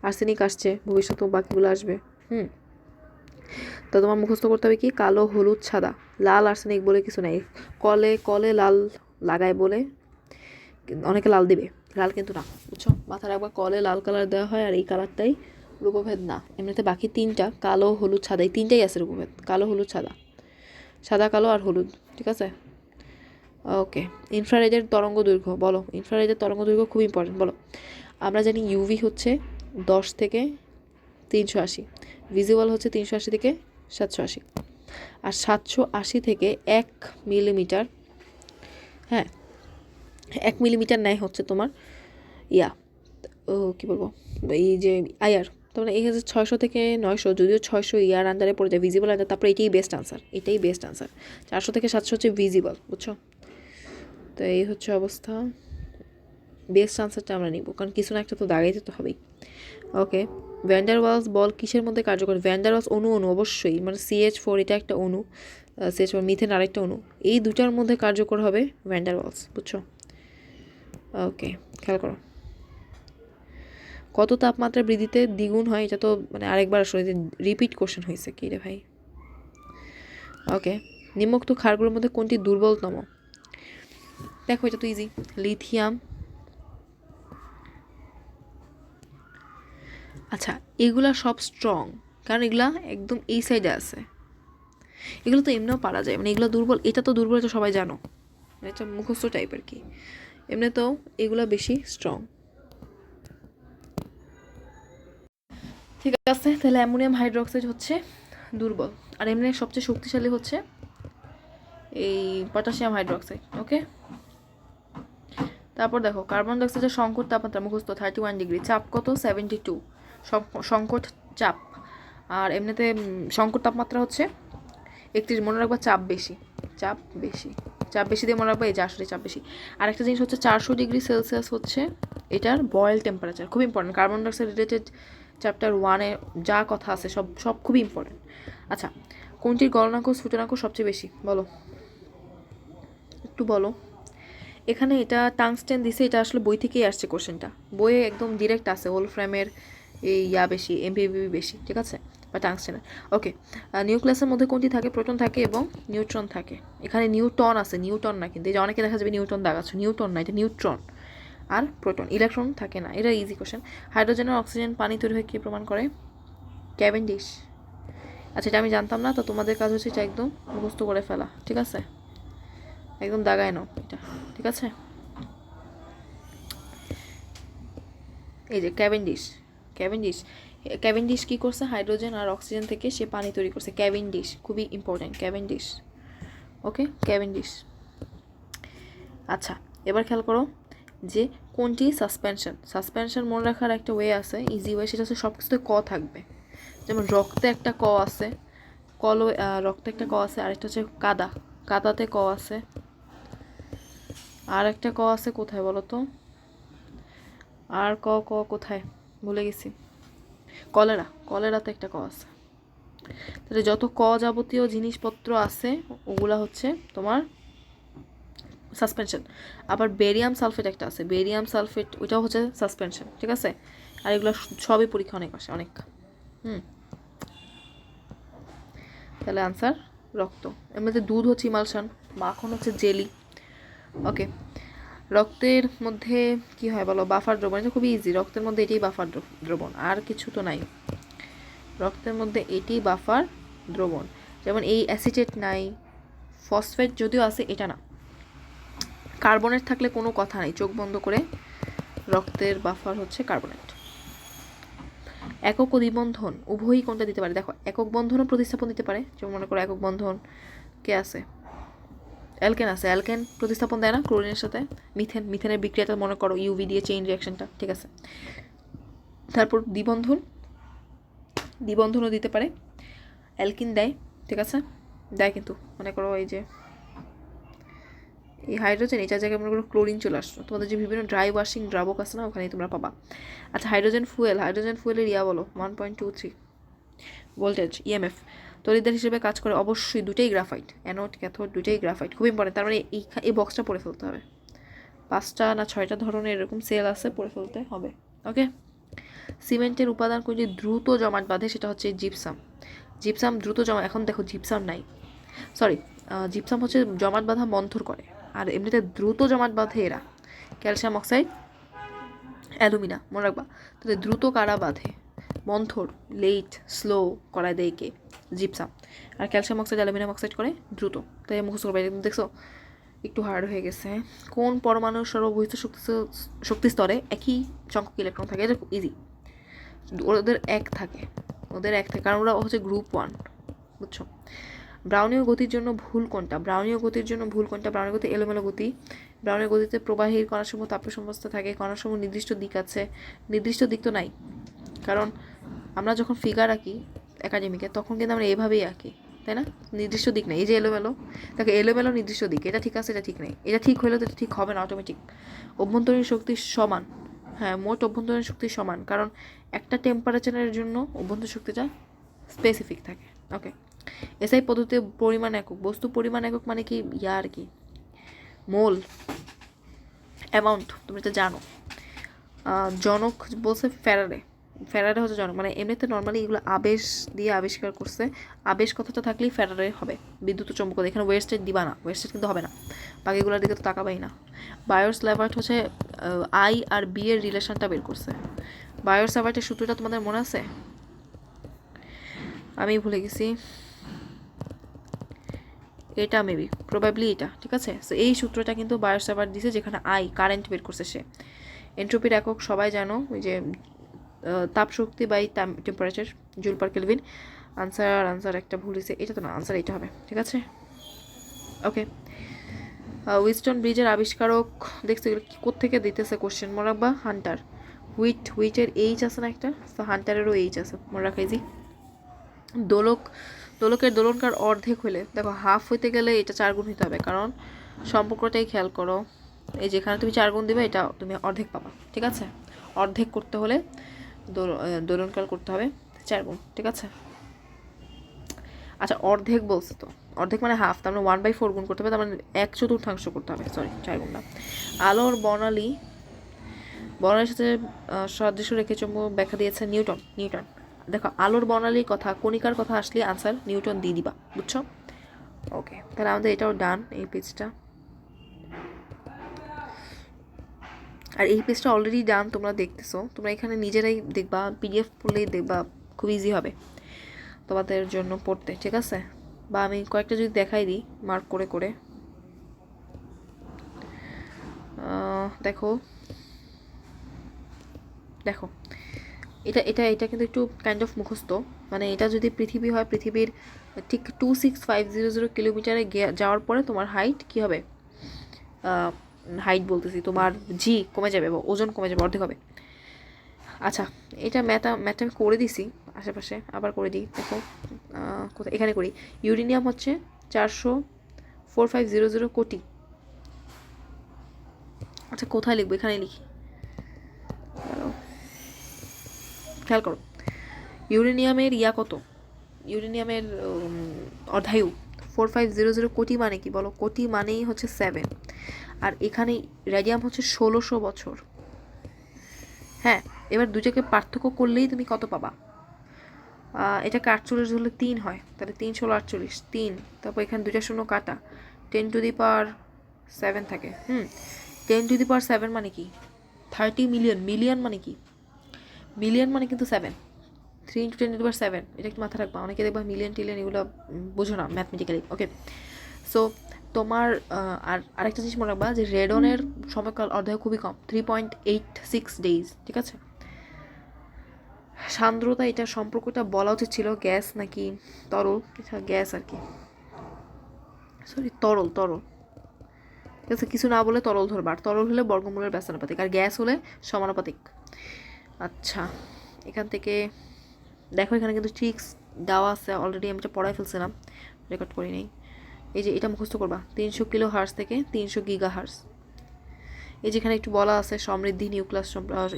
[SPEAKER 1] আর্সেনিক আসছে, ভবিষ্যতেও বাকিগুলো আসবে। তো তোমার মুখস্থ করতে হবে কি? কালো, হলুদ, সাদা, লাল আর্সেনিক বলে কিছু নাই। কলে লাল লাগায় বলে অনেকে লাল দিবে, লাল কিন্তু না, বুঝছো? মাথায় রাখবা, কলে লাল কালার দেওয়া হয়, আর এই কালারটাই রূপভেদ না। এমনিতে বাকি 3টা কালো, হলুদ, সাদা, এই 3টাই আছে রূপভেদ, কালো, হলুদ, সাদা, সাদা, কালো আর হলুদ। ঠিক আছে, ওকে। ইনফ্রারেডের তরঙ্গ দৈর্ঘ্য বলো, ইনফ্রারেডের তরঙ্গ দৈর্ঘ্য খুব ইম্পর্টেন্ট, বলো। আমরা জানি ইউভি হচ্ছে 10 থেকে 380, ভিজিবল হচ্ছে 380 থেকে 780, আর 780 থেকে 1 মিলিমিটার, হ্যাঁ 1 মিলিমিটার নেয় হচ্ছে তোমার কী বলবো, এই যে আয়ার, তার মানে এই হচ্ছে 600 থেকে 900, যদিও 600 ইয়ার আন্ডারে পড়ে যায়, ভিজিবল আন্ডার, তারপর এটাই বেস্ট আনসার, এটাই বেস্ট আনসার। 400 থেকে 700 হচ্ছে ভিজিবল, বুঝছো? তো এই হচ্ছে অবস্থা। বেস্ট আনসারটা আমরা নিব, কারণ কিছু না একটা তো দাগাইতে তো হবেই। ওকে, ভ্যান্ডারওয়ালস বল কিসের মধ্যে কার্যকর? ভ্যান্ডারওয়ালস অণু অবশ্যই, মানে CH4 এটা একটা অণু, CH4 মিথেন আরেকটা অণু, এই দুটার মধ্যে কার্যকর হবে ভ্যান্ডারওয়ালস, বুঝছো? ওকে, খেয়াল করো। কত তাপমাত্রা বৃদ্ধিতে দ্বিগুণ হয়? এটা তো মানে আরেকবার আসলে রিপিট কোশ্চেন হয়েছে কি রে ভাই। ওকে, নিম্নোক্ত ক্ষারগুলোর মধ্যে কোনটি দুর্বলতম? দেখো এটা তো ইজি, লিথিয়াম। আচ্ছা, এগুলা সব স্ট্রং, কারণ এগুলা একদম এই সাইডে আছে, এগুলো তো এমনিও পারা যায়, মানে এগুলো দুর্বল, এটা তো দুর্বল, এটা সবাই জানো, এটা মুখস্থ টাইপের কি, এমনি তো এগুলা বেশি স্ট্রং। ঠিক আছে, তাহলে অ্যামোনিয়াম হাইড্রোক্সাইড হচ্ছে দুর্বল, আর এমনি সবচেয়ে শক্তিশালী হচ্ছে এই পটাশিয়াম হাইড্রোক্সাইড। ওকে, তারপর দেখো কার্বন ডাইঅক্সাইডের সংকট তাপমাত্রা মুখস্থ 31 ডিগ্রি, চাপ কত? 72 সংকট চাপ। আর এমনিতে সংকট তাপমাত্রা হচ্ছে 31, মনে রাখবা চাপ বেশি, চাপ বেশি, চাপ বেশি দিয়ে মনে রাখবা এই যে আসলে চাপ বেশি। আরেকটা জিনিস হচ্ছে 400 ডিগ্রি সেলসিয়াস হচ্ছে এটার বয়েল টেম্পারেচার, খুব important. Carbon dioxide related chapter 1-এ যা কথা আছে সব সব খুবই ইম্পর্টেন্ট। আচ্ছা, কোনটির গলনাঙ্ক স্ফুটনাঙ্ক সবচেয়ে বেশি বলো, একটু বলো। এখানে এটা টাংস্টেন দিছে, এটা আসলে বই থেকেই আসছে কোশ্চেনটা, বইয়ে একদম ডিরেক্ট আছে, ওলফ্রেমের এই বেশি, এমপিবি বেশি, ঠিক আছে, বা টাংস্টেনের। ওকে, নিউক্লিয়াসের মধ্যে কোনটি থাকে? প্রোটন থাকে এবং নিউট্রন থাকে। এখানে নিউটন আছে, নিউটন না, কিন্তু এই যে অনেকে দেখা যাবে নিউটন দাগাচ্ছ, নিউটন না, এটা নিউট্রন আর প্রোটন, ইলেকট্রন থাকে না, এটা ইজি কোশ্চেন। হাইড্রোজেন আর অক্সিজেন পানি তৈরি হয়ে কী প্রমাণ করে? ক্যাভেন্ডিশ। আচ্ছা, এটা আমি জানতাম না, তো তোমাদের কাজ হচ্ছে এটা একদম মুখস্থ করে ফেলা, ঠিক আছে, একদম দাগায় নাও এটা, ঠিক আছে। এই যে ক্যাভেন্ডিশ, ক্যাভেন্ডিশ, ক্যাভেন্ডিশ কী করছে? হাইড্রোজেন আর অক্সিজেন থেকে সে পানি তৈরি করছে, ক্যাভেন্ডিশ, খুবই ইম্পর্টেন্ট ক্যাভেন্ডিশ। ওকে, ক্যাভেন্ডিশ। আচ্ছা, এবার খেয়াল করো যে কোনটি সাসপেনশন। সাসপেনশন মনে রাখার একটা ওয়ে আছে, ইজি ওয়ে, সেটা হচ্ছে সব কিছুতে ক থাকবে। যেমন রক্তে একটা ক আছে, রক্তে একটা ক আছে, আরেকটা হচ্ছে কাদা, কাদাতে ক আছে, আর একটা ক আছে কোথায় বলো তো, আর ক ক কোথায় ভুলে গেছি, কলেরা, কলেরাতে একটা ক আছে। তাহলে যত ক যাবতীয় জিনিসপত্র আছে ওগুলা হচ্ছে তোমার সাসপেনশন। আবার বেরিয়াম সালফেট একটা আছে, বেরিয়াম সালফেট, ওইটাও হচ্ছে সাসপেনশন, ঠিক আছে। আর এগুলো সবই পরীক্ষা অনেক আসে, অনেক। তাহলে আনসার রক্ত। এর মধ্যে দুধ হচ্ছে ইমালশন, মাখন হচ্ছে জেলি। ওকে, রক্তের মধ্যে কি হয় বলো? বাফার দ্রবণ, এটা খুবই ইজি, রক্তের মধ্যে এটাই বাফার দ্রবণ, আর কিছু তো নাই, রক্তের মধ্যে এটি বাফার দ্রবণ। যেমন এই অ্যাসিটেট নাই, ফসফেট যদিও আছে, এটা না। কার্বনেট থাকলে কোনো কথা নাই, চোখ বন্ধ করে, রক্তের বাফার হচ্ছে কার্বনেট। একক ও দ্বিবন্ধন উভয়ই কোনটা দিতে পারে? দেখো, একক বন্ধনও প্রতিস্থাপন দিতে পারে, যেমন মনে করো একক বন্ধন কে আছে, অ্যালকেন আছে, অ্যালকেন প্রতিস্থাপন দেয় না ক্লোরিনের সাথে। মিথেন, মিথেনের বিক্রিয়াটা মনে করো ইউভি দিয়ে চেইন রিয়াকশনটা, ঠিক আছে। তারপর দ্বিবন্ধন, দ্বিবন্ধনও দিতে পারে, অ্যালকিন দেয়, ঠিক আছে, দেয়, কিন্তু মনে করো এই যে এই হাইড্রোজেন, এটার জায়গায় মনে করো ক্লোরিন চলে আসলো, তোমাদের যে বিভিন্ন ড্রাই ওয়াশিং দ্রাবক আছে না, ওখানেই তোমরা পাবা। আচ্ছা, হাইড্রোজেন ফুয়েল, হাইড্রোজেন ফুয়েলের বলো 1.23 ভোল্টেজ, ইএমএফ। তড়িৎদ্বার হিসেবে কাজ করে অবশ্যই দুটোই গ্রাফাইট, অ্যানোড ক্যাথোড দুটোই গ্রাফাইট, খুব ইম্পর্টেন্ট। তার মানে এই বক্সটা পড়ে ফেলতে হবে, 5টা না 6টা ধরনের এরকম সেল আছে, পড়ে ফেলতে হবে। ওকে, সিমেন্টের উপাদান কোনটি দ্রুত জমাট বাঁধে? সেটা হচ্ছে জিপসাম। জিপসাম দ্রুত জমা, এখন দেখো জিপসাম নাই, সরি, জিপসাম হচ্ছে জমাট বাঁধা মন্থর করে, আর এমনিতে দ্রুত জমাট বাঁধে এরা ক্যালসিয়াম অক্সাইড, অ্যালুমিনা, মনে রাখবা। তাহলে দ্রুত কারা বাঁধে? মন্থর, লেট, স্লো করায় দেয় কে? জিপসাম। আর ক্যালসিয়াম অক্সাইড অ্যালুমিনিয়াম অক্সাইড করে দ্রুত। তাই মুখস্থ করবে, দেখছো একটু হার্ড হয়ে গেছে। কোন পরমাণুর সর্ববহিষ্ঠ শক্তি স্তরে একই সংখ্যক ইলেকট্রন থাকে? এটা ইজি, ওদের এক থাকে, ওদের এক থাকে, কারণ ওরা হচ্ছে গ্রুপ 1, বুঝছো। ব্রাউনীয় গতির জন্য ভুল কোনটা? ব্রাউনীয় গতির জন্য ভুল কোনটা? ব্রাউনীয় গতি এলোমেলো গতি। ব্রাউনীয় গতিতে প্রবাহীর কণাসমূহ তাপীয় সমস্ত থাকে, কণাসমূহ নির্দিষ্ট দিক আছে, নির্দিষ্ট দিক তো নাই, কারণ আমরা যখন ফিগার আঁকি একাডেমিকে তখন কিন্তু আমরা এভাবেই আঁকি, তাই না? নির্দিষ্ট দিক নেই, এই যে এলোমেলো, দেখো এলোমেলো নির্দিষ্ট দিক, এটা ঠিক আছে, এটা ঠিক নেই, এটা ঠিক হলেও তো এটা ঠিক হবে না অটোমেটিক। অভ্যন্তরীণ শক্তি সমান, হ্যাঁ মোট অভ্যন্তরীণ শক্তি সমান, কারণ একটা টেম্পারেচারের জন্য অভ্যন্তরীণ শক্তিটা স্পেসিফিক থাকে। ওকে, এসআই পদ্ধতিতে পরিমাণ একক, বস্তু পরিমাণ একক মানে কি ইয়া আর কি, মোল, অ্যামাউন্ট, তুমি এটা জানো। জনক বলছে ফ্যারাডে, ফ্যারাডে হচ্ছে জনক, মানে এমনিতে নর্মালি এগুলো আবেশ দিয়ে আবিষ্কার করছে, আবেশ কথাটা থাকলেই ফ্যারাডে হবে, বিদ্যুৎ চৌম্বক, এখানে ওয়েস্টেজ দিবা না, ওয়েস্টেজ কিন্তু হবে না, বাকিগুলোর দিকে তো তাকাবাই না। বায়োর স্ল্যাভার্ট হচ্ছে আই আর বি এর রিলেশনটা বের করছে। বায়োর স্ল্যাভার্টের সূত্রটা তোমাদের মনে আছে? আমি ভুলে গেছি, এটা মেবি প্রবাবলি এটা, ঠিক আছে। সো এই সূত্রটা কিন্তু বায়োর স্ল্যাভার্ট দিছে, যেখানে আই কারেন্ট বের করছে সে। এন্ট্রপির একক সবাই জানো, ওই যে তাপ শক্তি by temperature, joule per kelvin. Answer একটা ভুল হয়েছে, এটা তো না, আনসার এটা হবে, ঠিক আছে। ওকে, উইস্টন ব্রিজের আবিষ্কারক, দেখছো এগুলো কোত্থেকে দিতেছে কোশ্চেন, মনে রাখবা হান্টার। হুইটের এইচ আছে না একটা, তো হান্টারেরও এইচ আছে, মনে রাখা ইজি। দোলকের দোলনকার অর্ধেক হলে, দেখো হাফ হইতে গেলে এটা 4 গুণ হইতে হবে, কারণ সম্পর্কটাই খেয়াল করো, এই যেখানে তুমি 4 গুণ দিবে এটা তুমি অর্ধেক পাবা, ঠিক আছে। অর্ধেক করতে হলে দোলনকাল করতে হবে 4 গুণ, ঠিক আছে। আচ্ছা অর্ধেক বলছে তো, অর্ধেক মানে হাফ, তার মানে 1/4 গুণ করতে হবে, তার মানে 1/4 করতে হবে, সরি 4 গুণ না। আলোর বর্ণালীর সাথে সাদৃশ্য রেখে চৌম্বক ব্যাখ্যা দিয়েছে নিউটন। দেখো আলোর বর্ণালীর কথা, কণিকার কথা আসলে আনসার নিউটন দিয়ে দিবা, বুঝছো? ওকে, তাহলে আমাদের এটাও ডান, এই পেজটা। আর এই পেজটা অলরেডি ডান, তোমরা দেখতেছো, তোমরা এখানে নিজেরাই দেখবা, পিডিএফ পড়লেই দেখবা, খুব ইজি হবে তোমাদের জন্য পড়তে, ঠিক আছে। বা আমি কয়েকটা যদি দেখাই দিই মার্ক করে করে, দেখো দেখো এটা এটা এটা কিন্তু একটু কাইন্ড অফ মুখস্থ, মানে এটা যদি পৃথিবী হয়, পৃথিবীর ঠিক 26500 কিলোমিটারে যাওয়ার পরে তোমার হাইট কি হবে, হাইট বলতেছি, তোমার জি কমে যাবে, ওজন কমে যাবে, অর্ধেক হবে। আচ্ছা এটা ম্যাথটা আমি করে দিছি আশেপাশে, আবার করে দিই, দেখো কোথায়, এখানে করি। ইউরেনিয়াম হচ্ছে 44500 কোটি। আচ্ছা কোথায় লিখবো, এখানে লিখি, খেয়াল করো। ইউরেনিয়ামের কত, ইউরেনিয়ামের অর্ধায়ু 4500 কোটি মানে কি বলো, কোটি মানেই হচ্ছে 7, আর এখানে রেডিয়াম হচ্ছে 1600 বছর। হ্যাঁ, এবার দুটোকে পার্থক্য করলেই তুমি কত পাবা, এটাকে 48 ধরলে 3 হয়, তাহলে 3 16 48, 3, তারপর এখানে 2টা শূন্য কাটা, 10⁻7 থাকে। 10⁻7 মানে কি 30 মিলিয়ন, মিলিয়ন মানে কি, মিলিয়ন মানে কিন্তু 7, 3 × 10⁻7, এটা একটু মাথা রাখবা, অনেকে দেখবা মিলিয়ন টিলিয়ন এগুলো বুঝো না ম্যাথমেটিক্যালি। ওকে, সো তোমার আরেকটা জিনিস মনে রাখবা যে রেডনের সময়কাল অর্ধায় খুবই কম, 3.86 ডেজ, ঠিক আছে। সান্দ্রতা, এটা সম্পর্কটা বলা উচিত ছিল গ্যাস নাকি তরল, এটা গ্যাস আর কি, সরি তরল, ঠিক আছে, কিছু না বলে তরল ধরবার, তরল হলে বর্গমূলের ব্যস্তানুপাতিক, আর গ্যাস হলে সমানুপাতিক। আচ্ছা এখান থেকে দেখো, এখানে কিন্তু ট্রিক্স দেওয়া আছে অলরেডি, আমি এটা পড়াই ফেলছিলাম, রেকর্ড করি নাই। এই যে এটা মুখস্থ করবা, 300 কিলো হার্স থেকে 300 গিগা হার্স। এই যেখানে একটু বলা আছে সমৃদ্ধি নিউক্লিয়াস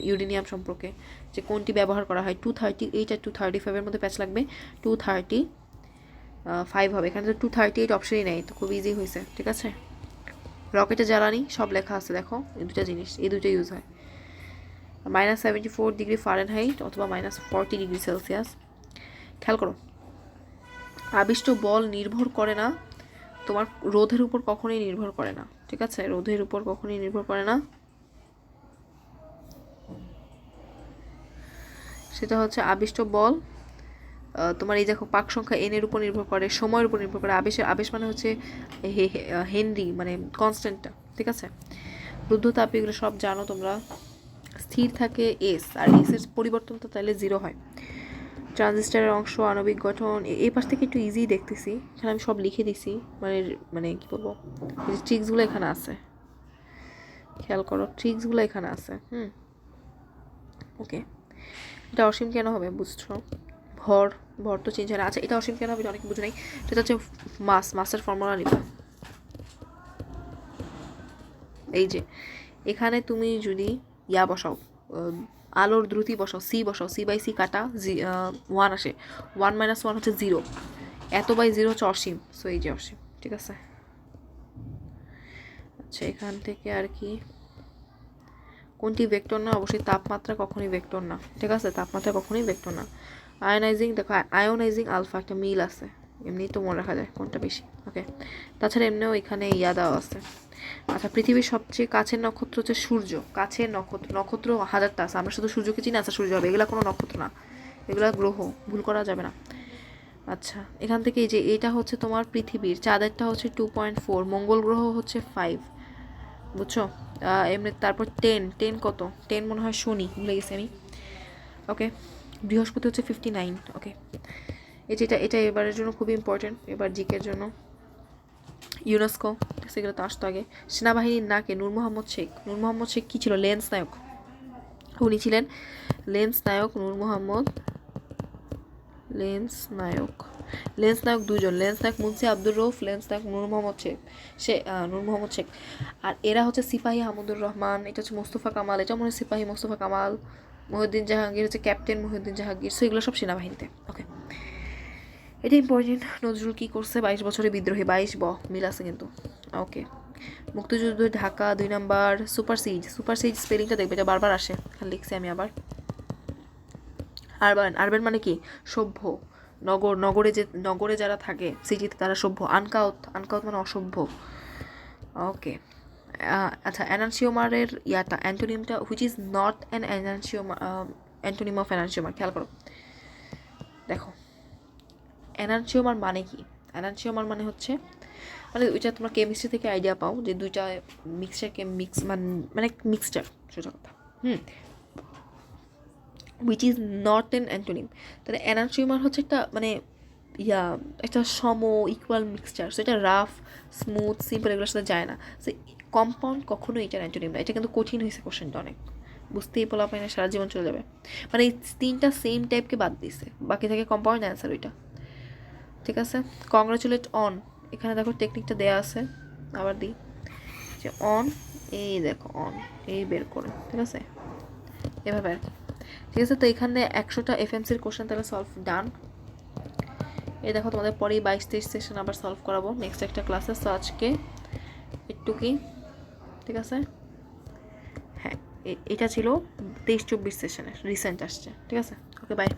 [SPEAKER 1] ইউরেনিয়াম সম্পর্কে, যে কোনটি ব্যবহার করা হয়, 238 আর 235 মধ্যে প্যাচ লাগবে, 235 হবে, এখানে তো 238 অপশনই নেই, তো খুব ইজি হয়েছে, ঠিক আছে। রকেটে জ্বালানি সব লেখা আছে, দেখো এই দুটা জিনিস, এই দুটো ইউজ হয়। -74 ডিগ্রি ফারেনহাইট অথবা -40 ডিগ্রি সেলসিয়াস। খেয়াল করো, আবিষ্ট বল নির্ভর করে না তোমার রোধের উপর, কখনোই নির্ভর করে না, ঠিক আছে, রোধের উপর কখনোই নির্ভর করে না, সেটা হচ্ছে আবিষ্ট বল তোমার এই দেখো পাক সংখ্যা n এর উপর নির্ভর করে, সময়ের উপর নির্ভর করে, আবেশ মানে হচ্ছে হেনরি, মানে কনস্ট্যান্টটা, ঠিক আছে। রুদ্ধতাপ এগুলো সব জানো তোমরা, স্থির থাকে এস, আর এস এর পরিবর্তন তো তাহলে 0 হয়। ট্রানজিস্টারের অংশ, আণবিক গঠন, এই পাশ থেকে একটু ইজি দেখতেছি, এখানে আমি সব লিখে দিছি, মানে কি বলবো, এই যে ট্রিক্সগুলো এখানে আছে, খেয়াল করো ট্রিক্সগুলো এখানে আছে। ওকে, এটা অসীম কেন হবে বুঝছো, ভর ভর তো চেঞ্জ হয় না। আচ্ছা এটা অসীম কেন হবে, এটা অনেক বুঝে নাই। সেটা হচ্ছে মাসের ফর্মুলা নিবা। এই যে এখানে তুমি যদি ইয়া বসাও, আলোর দ্রুতি বসাও, সি বসাও, সি বাই সি কাটা 1 আসে, 1 - 1 হচ্ছে 0, এত বাই 0 হচ্ছে অসীম, সো এই যে অসীম, ঠিক আছে। আচ্ছা এখান থেকে আর কি কোনটি ভেক্টর না, অবশ্যই তাপমাত্রা কখনোই ভেক্টর না, ঠিক আছে, তাপমাত্রা কখনোই ভেক্টর না। আয়োনাইজিং, দেখো আয়োনাইজিং আলফা একটা মিল আছে, এমনি তো মনে রাখা যায় কোনটা বেশি, ওকে। তাছাড়া এমনিও এখানে ইয়া দেওয়া আছে। আচ্ছা পৃথিবীর সবচেয়ে কাছের নক্ষত্র হচ্ছে সূর্য, কাছের নক্ষত্র, নক্ষত্র হাজারটা আছে, আমরা শুধু সূর্যকে চিনি, আচ্ছা সূর্য হবে, এগুলা কোনো নক্ষত্র না, এগুলা গ্রহ, ভুল করা যাবে না। আচ্ছা এখান থেকে এই যে এটা হচ্ছে তোমার পৃথিবীর, চাঁদেরটা হচ্ছে 2.4, মঙ্গল গ্রহ হচ্ছে 5, বুঝছো। এমনি তারপর 10 কত, 10 মনে হয় শনি, ভুলে গেছি আমি, ওকে। বৃহস্পতি হচ্ছে 59, ওকে। এই যে এটা এবারের জন্য খুবই ইম্পর্টেন্ট, এবার জিকের জন্য। ইউনেস্কো, সেগুলো তো আসতো আগে। সেনাবাহিনীর নাকে নূর মোহাম্মদ শেখ, নূর মোহাম্মদ শেখ কী ছিল, লেন্স নায়ক, উনি ছিলেন লেন্স নায়ক নূর মোহাম্মদ, লেন্স নায়ক, লেন্স নায়ক দুজন, লেন্স নায়ক মুন্সি আব্দুর রৌফ, লেন্স নায়ক নূর মোহাম্মদ শেখ, নূর মোহাম্মদ শেখ। আর এরা হচ্ছে সিপাহী হামুদুর রহমান, এটা হচ্ছে মোস্তফা কামাল, এটা মনে হয় সিপাহী মোস্তফা কামাল, মহিউদ্দিন জাহাঙ্গীর হচ্ছে ক্যাপ্টেন মহিউদ্দিন জাহাঙ্গীর, সো এগুলো সব সেনাবাহিনীতে, ওকে। এটা ইম্পর্টেন্ট। নজরুল কী করছে, 22 বছরে বিদ্রোহী, 22 মিল আছে কিন্তু, ওকে। মুক্তিযুদ্ধ ঢাকা 2 নাম্বার, সুপারসিজ, সুপারসিজ স্পেলিংটা দেখবে, এটা বারবার আসে, লিখছি আমি আবার। আরবান, আরবান মানে কি, সভ্য, নগরে যারা থাকে, সিটিতে তারা সভ্য। আনকাউথ, আনকাউথ মানে অসভ্য, ওকে। আচ্ছা অ্যানানসিওমারের ইয়াটা অ্যান্টোনিমটা, which is not an antonym of অ্যানানসিওমার, খেয়াল করো, দেখো অ্যানানসিওমার মানে কি, অ্যানানসিওমার মানে হচ্ছে, মানে ওইটা তোমরা কেমিস্ট্রি থেকে আইডিয়া পাও যে দুইটা মিক্সচারকে মানে মিক্সচার, সোজা কথা, which is not an antonym. তাহলে অ্যানানসিওমার হচ্ছে একটা মানে একটা ইকুয়াল মিক্সচার, সো এটা রাফ, স্মুথ, সিম্পল এগুলোর সাথে যায় না, সো কম্পাউন্ড কখনোই এটার অ্যান্টোনিম না। এটা কিন্তু কঠিন হয়েছে কোশ্চেনটা অনেক, বুঝতেই পোলা পাই না, সারা জীবন চলে যাবে, মানে এই 3টা সেম টাইপকে বাদ দিছে, বাকি থেকে কম্পাউন্ড অ্যান্সার ওইটা, ঠিক আছে। কংগ্রাচুলেট অন, এখানে দেখো টেকনিকটা দেয়া আছে, আবার দিই যে অন, এই দেখো অন, এই বের করে, ঠিক আছে, এভাবে আর কি, ঠিক আছে। তো এখানে 100টা এফএমসির কোশ্চেন তাহলে সলভ ডান। এই দেখো তোমাদের পরেই 22-23 সেশন আবার সলভ করাবো নেক্সট একটা ক্লাসে, সো আজকে একটু কি, ঠিক আছে, হ্যাঁ এটা ছিল 23-24 সেশনের, রিসেন্ট আসছে, ঠিক আছে, ওকে বাই।